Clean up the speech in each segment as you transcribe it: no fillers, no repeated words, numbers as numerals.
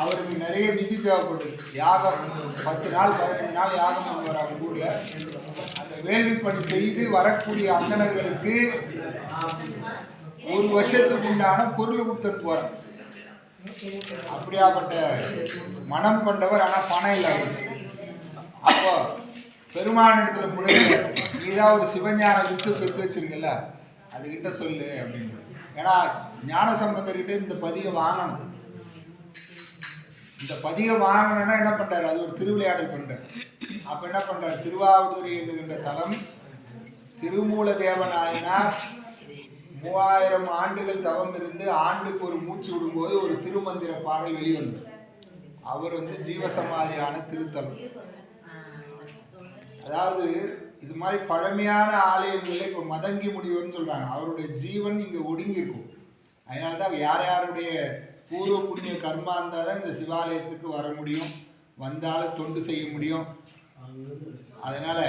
அவருக்கு நிறைய நிதி தேவைப்படுது. யாகம் 10 நாள் 15 நாள் யாகம் பண்ணுவார் அவங்க ஊர்ல. அந்த வேள்வி பணி செய்து வரக்கூடிய அந்தணர்களுக்கு ஒரு வருஷத்துக்கு உண்டான பொருள் கொடுத்துட்டு போறார். அப்படியாப்பட்ட மனம் கொண்டவர். ஆனா பணம் இல்லை அவருக்கு. அப்போ பெருமானிடத்துல முழுக்க நீதான் ஒரு சிவஞான வித்து பெற்று வச்சிருக்கல, அதுகிட்ட சொல்லு அப்படின்னு. ஏன்னா ஞான சம்பந்தர்கிட்ட இந்த பதிகை வாங்கணும். இந்த பதிகை வாங்கணும்னா என்ன பண்றாரு, அது ஒரு திருவிளையாடல் பண்றாரு. அப்ப என்ன பண்றாரு, திருவாவடுதுறை என்கின்ற தலம் திருமூல தேவநாயனார் 3000 ஆண்டுகள் தவம் இருந்து ஆண்டுக்கு ஒரு மூச்சு விடும்போது ஒரு திருமந்திர பாடல் வெளிவந்தது. அவர் ஜீவசமாதியான திருத்தலம். அதாவது இது மாதிரி பழமையான ஆலயங்களில் இப்போ மதங்கி முனிவர்னு சொல்றாங்க. அவருடைய ஜீவன் இங்க ஒடுங்கி இருக்கும். அதனால்தான் யார் யாருடைய பூர்வ புண்ணிய கர்மா இருந்தால் தான் இந்த சிவாலயத்துக்கு வர முடியும், வந்தாலும் தொண்டு செய்ய முடியும். அதனால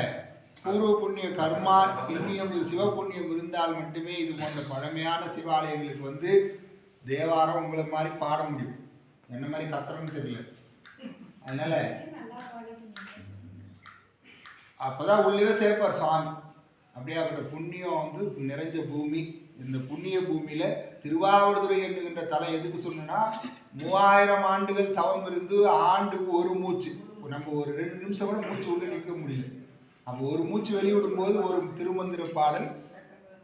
பூர்வ புண்ணிய கர்மா புண்ணியம் சிவ புண்ணியம் இருந்தால் மட்டுமே இது போன்ற பழமையான சிவாலயங்களுக்கு தேவாரம் உங்களை மாதிரி பாட முடியும். என்ன மாதிரி கத்துறோம்னு தெரியல. அதனால அப்பதான் உள்ளே சேர்ப்பார் சுவாமி. அப்படியே அவரோட புண்ணியம் நிறைஞ்ச பூமி. இந்த புண்ணிய பூமியில திருவாவடுதுறை என்கின்ற தலை எதுக்கு சொன்னா, 3000 ஆண்டுகள் தவம் இருந்து ஆண்டுக்கு ஒரு மூச்சு. நம்ம ஒரு 2 நிமிஷம் கூட மூச்சு உள்ள நிற்க முடியல. அப்போ ஒரு மூச்சு வெளிவிடும் போது ஒரு திருமந்திர பாடல்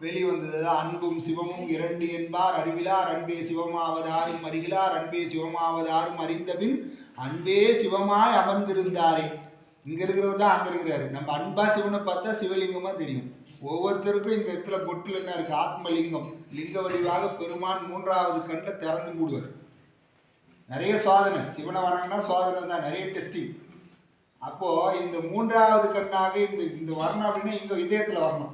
வெளிவந்தது. அன்பும் சிவமும் 2 என்பார் அறிவிலார் அன்பே சிவமாவதாரும் அறிகிலார் அன்பே சிவமாவதாரும் அறிந்தபின் அன்பே சிவமாய் அமர்ந்திருந்தாரே. இங்க இருக்கிறவர் தான் அங்க இருக்கிறாரு. நம்ம அன்பா சிவனை பார்த்தா சிவலிங்கமா தெரியும். ஒவ்வொருத்தருக்கும் இந்த இடத்துல பொட்டில் என்ன இருக்கு, ஆத்மலிங்கம். லிங்க வடிவாக பெருமான் 3வது கண்ணை திறந்து மூடுவார். நிறைய சோதனை, சிவனை வணங்கினா சோதனை தான், நிறைய டெஸ்டிங். அப்போ இந்த 3வது கண்ணாக இந்த வரணும் அப்படின்னா இங்க இதயத்துல வரணும்.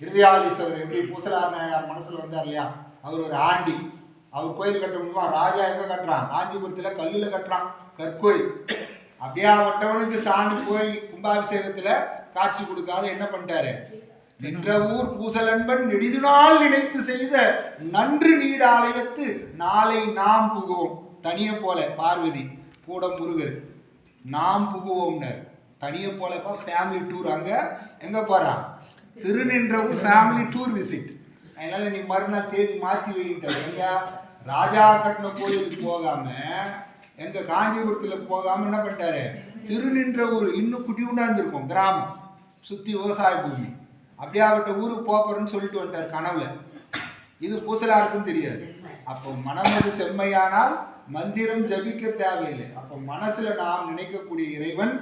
இருதயாலீஸ்வரர் எப்படி பூசலார் நாயனார் மனசுல வந்தார் இல்லையா, அவர் ஒரு ஆண்டி. அவர் கோயில் கட்ட முடியுமா? ராஜா எங்க கட்டுறான்? காஞ்சிபுரத்துல கல்லுல கட்டுறான் கற்கோயில். அப்படியாப்பட்டவனுக்கு சாமி போய் கும்பாபிஷேகத்துல காட்சி கொடுக்காத என்ன பண்ணிட்டாரு, நின்ற ஊர் பூசலன்பன் நெடிதுநாள் நினைத்து செய்த நன்று நீடாலயத்து நாளை நாம் புகுவோம். தனிய போல பார்வதி கூட முருகர் நாம் புகுவோம்னர். தனிய போலப்பா ஃபேமிலி டூர். அங்க எங்க போறான், திருநின்ற ஊர் ஃபேமிலி டூர் விசிட். அதனால நீ மறுநாள் தேதி மாத்தி வைக்கிட்ட. எங்க ராஜா கட்டின கோயிலுக்கு போகாம எங்க காஞ்சிபுரத்துல போகாம என்ன பண்ணிட்டாரு, திருநின்ற ஊர் இன்னும் குட்டி உண்டாந்துருக்கும் கிராமம் சுத்தி விவசாய பூமி. அப்படியாப்பட்ட ஊருக்கு போறேன்னு சொல்லிட்டு வந்துட்டார் கனவுல. இது பூசலாருக்கும் தெரியாது. அப்போ மனமது செம்மையானால் மந்திரம் ஜபிக்க தேவையில்லை. அப்போ மனசுல நாம் நினைக்கக்கூடிய இறைவன்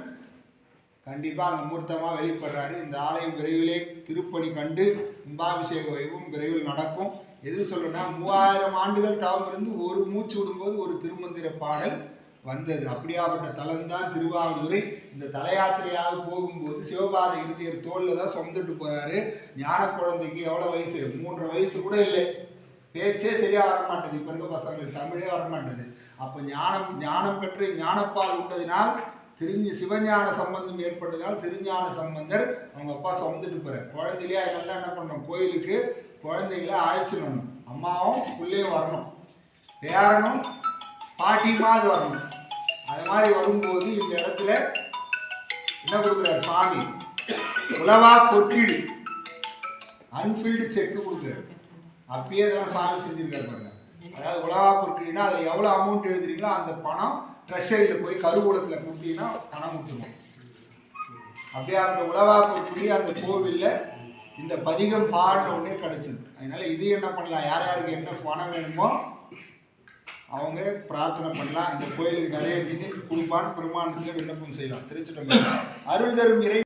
கண்டிப்பா அங்க மூர்த்தமா வெளிப்படுறாரு. இந்த ஆலயம் விரைவிலே திருப்பணி கண்டு கும்பாபிஷேக வைபவம் விரைவில் நடக்கும். எது சொல்றேன்னா 3000 ஆண்டுகள் தவம் இருந்து ஒரு மூச்சு விடும்போது ஒரு திருமந்திர பாடல் வந்தது. அப்படியாப்பட்ட தலம் தான் திருவாவடுதுறை. இந்த தல யாத்திரையாக போகும்போது சிவபாத இறுதியர் தோல்ல தான் சொந்துட்டு போறாரு. ஞான குழந்தைக்கு எவ்வளவு வயசு, 3.5 வயசு கூட இல்லை. பேச்சே சரியா வரமாட்டேது. இப்ப இருக்க பசங்களுக்கு தமிழே வரமாட்டேது. அப்ப ஞானம் பெற்று ஞானப்பால் உண்டதினால் சிவஞான சம்பந்தம் ஏற்பட்டதினால் திருஞான சம்பந்தர் அவங்க அப்பா சொந்துட்டு போறாரு. குழந்தையிலேயே அதெல்லாம் என்ன பண்ணணும், கோயிலுக்கு குழந்தைகளை அழைச்சிடணும். அம்மாவும் பிள்ளையும் வரணும், பேரனும் பாட்டியுமாவது வரணும். அது மாதிரி வரும்போது இந்த இடத்துல என்ன கொடுக்குறாரு சுவாமி, உலவா பொற்கீடு அன்ஃபீல்டு செக் கொடுக்குறாரு. அப்பயே இதெல்லாம் சுவாமி செஞ்சிருக்காரு பாருங்க. அதாவது உலவா பொற்கீடுனா அதில் எவ்வளோ அமௌண்ட் எழுதுறீங்களோ அந்த பணம் ட்ரெஷரியில் போய் கருவூலத்தில் கொடுத்தீங்கன்னா பணம் விட்டுரும். அப்படியே அந்த உலவா பொற்கீடு அந்த கோவிலில் இந்த பதிகம் பாடின உடனே கிடைச்சது. அதனால இது என்ன பண்ணலாம், யார் யாருக்கு என்ன பணம் வேணுமோ அவங்க பிரார்த்தனை பண்ணலாம். இந்த கோயிலுக்கு நிறைய நிதி கொடுப்பான்னு பெருமானத்தில் விண்ணப்பம் செய்யலாம். திருச்சிட்டம்பலம் அருள் தரும் இறை